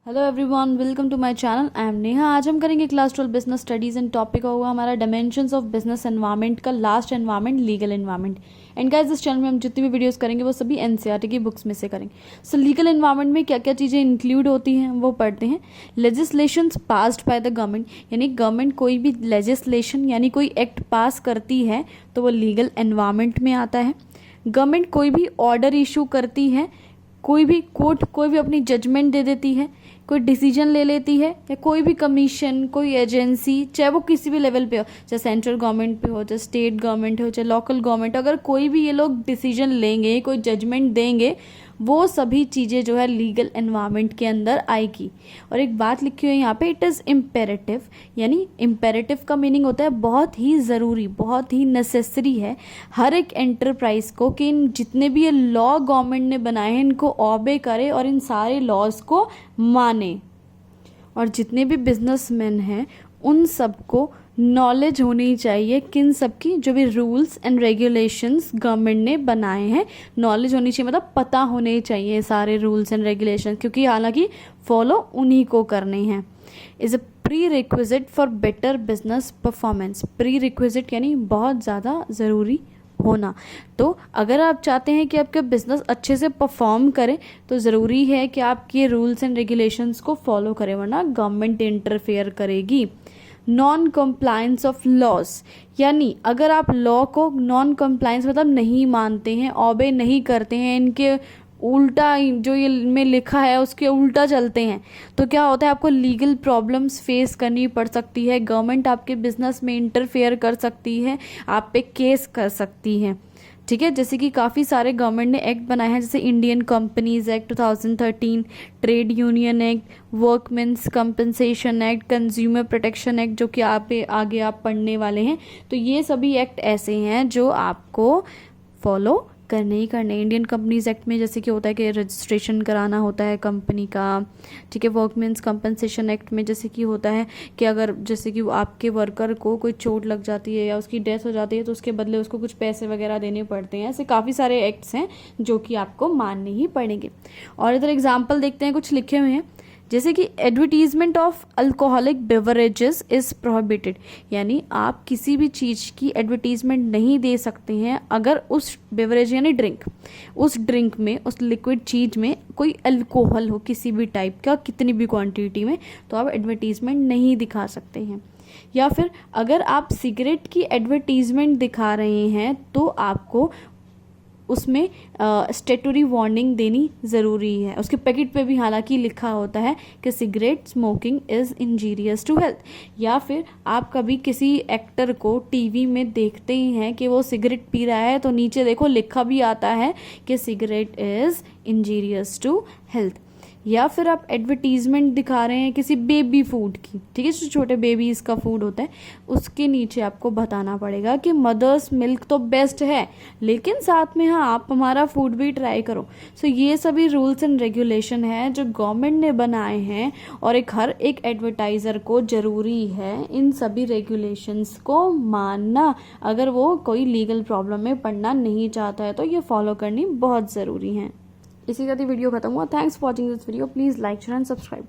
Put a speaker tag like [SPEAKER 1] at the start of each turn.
[SPEAKER 1] Hello everyone, welcome to my channel. I am Neha. आज हम करेंगे class 12 business studies and topic होगा हमारा डायमेंशंस ऑफ बिजनेस एनवायरनमेंट का last environment, legal environment. And guys, इस channel में हम जितनी भी वीडियोस करेंगे वो सभी एनसीईआरटी की बुक्स में से करेंगे। सो लीगल एनवायरनमेंट में क्या क्या चीज़ें इंक्लूड होती हैं वो पढ़ते हैं। Legislations passed by the government, यानी गवर्नमेंट कोई भी लेजिस्लेशन यानी कोई एक्ट पास करती है तो वो लीगल एनवायरनमेंट में आता है। गवर्नमेंट कोई भी ऑर्डर इशू करती है, कोई भी कोर्ट कोई भी अपनी जजमेंट दे देती है, कोई डिसीजन ले लेती है, या कोई भी कमीशन, कोई एजेंसी, चाहे वो किसी भी लेवल पे हो, चाहे सेंट्रल गवर्नमेंट पे हो, चाहे स्टेट गवर्नमेंट हो, चाहे लोकल गवर्नमेंट, अगर कोई भी ये लोग डिसीजन लेंगे, कोई जजमेंट देंगे, वो सभी चीज़ें जो है लीगल एनवायरनमेंट के अंदर आएगी। और एक बात लिखी हुई है यहाँ पे, इट इज़ इम्पेरेटिव, यानी इम्पेरेटिव का मीनिंग होता है बहुत ही ज़रूरी, बहुत ही नेसेसरी है हर एक एंटरप्राइज को कि इन जितने भी ये लॉ गवर्नमेंट ने बनाए हैं इनको ऑबे करे और इन सारे लॉज को माने। और जितने भी बिजनेसमैन हैं उन सबको नॉलेज होनी चाहिए किन सब की, जो भी रूल्स एंड रेगुलेशंस गवर्नमेंट ने बनाए हैं, नॉलेज होनी चाहिए, मतलब पता होने चाहिए सारे रूल्स एंड रेगुलेशंस, क्योंकि हालांकि फॉलो उन्हीं को करने हैं। Is a pre requisite for better business performance. Pre requisite यानी बहुत ज़्यादा ज़रूरी होना। तो अगर आप चाहते हैं कि आपका बिजनेस अच्छे से परफॉर्म करे तो ज़रूरी है कि आपके रूल्स एंड रेगुलेशंस को फॉलो करें, वरना गवर्नमेंट इंटरफेयर करेगी। नॉन कंप्लायंस ऑफ लॉज, यानी अगर आप लॉ को नॉन कंप्लायंस मतलब नहीं मानते हैं, ऑबे नहीं करते हैं, इनके उल्टा जो ये में लिखा है उसके उल्टा चलते हैं, तो क्या होता है, आपको लीगल प्रॉब्लम्स फेस करनी पड़ सकती है। गवर्नमेंट आपके बिजनेस में इंटरफेयर कर सकती है, आप पे केस कर सकती है। ठीक है, जैसे कि काफ़ी सारे गवर्नमेंट ने एक्ट बनाए हैं, जैसे Indian companies act 2013, trade union act, workmen's compensation act, consumer protection act, जो कि आगे आप पढ़ने वाले हैं। तो ये सभी एक्ट ऐसे हैं जो आपको फॉलो करने ही करने। इंडियन कंपनीज एक्ट में जैसे कि होता है कि रजिस्ट्रेशन कराना होता है कंपनी का। ठीक है, वर्कमेंस कंपनसेशन एक्ट में जैसे कि होता है कि अगर जैसे कि आपके वर्कर को कोई चोट लग जाती है या उसकी डेथ हो जाती है तो उसके बदले उसको कुछ पैसे वगैरह देने पड़ते हैं। ऐसे काफ़ी सारे एक्ट्स हैं जो कि आपको मानने ही पड़ेंगे। और इधर एग्जाम्पल देखते हैं, कुछ लिखे हुए हैं, जैसे कि advertisement of alcoholic beverages is prohibited, यानी आप किसी भी चीज़ की एडवर्टीजमेंट नहीं दे सकते हैं अगर उस बेवरेज यानी ड्रिंक, उस ड्रिंक में, उस लिक्विड चीज़ में कोई अल्कोहल हो किसी भी टाइप का, कितनी भी क्वांटिटी में, तो आप एडवर्टीजमेंट नहीं दिखा सकते हैं। या फिर अगर आप सिगरेट की एडवर्टीजमेंट दिखा रहे हैं तो आपको उसमें स्टेटरी वार्निंग देनी ज़रूरी है। उसके पैकेट पे भी हालांकि लिखा होता है कि cigarette smoking is injurious to health. या फिर आप कभी किसी एक्टर को टीवी में देखते ही हैं कि वो सिगरेट पी रहा है तो नीचे देखो लिखा भी आता है कि cigarette is injurious to health. या फिर आप एडवर्टीजमेंट दिखा रहे हैं किसी बेबी फूड की, ठीक है, जो छोटे बेबीज़ का फूड होता है, उसके नीचे आपको बताना पड़ेगा कि मदर्स मिल्क तो बेस्ट है, लेकिन साथ में हाँ आप हमारा फूड भी ट्राई करो। सो ये सभी रूल्स एंड रेगुलेशन है जो गवर्नमेंट ने बनाए हैं और हर एक एडवर्टाइज़र को ज़रूरी है इन सभी रेगुलेशंस को मानना, अगर वो कोई लीगल प्रॉब्लम में पड़ना नहीं चाहता है तो ये फॉलो करनी बहुत ज़रूरी है। इसी के साथ वीडियो खत्म हुआ। Thanks for watching this video. Please like, share and subscribe.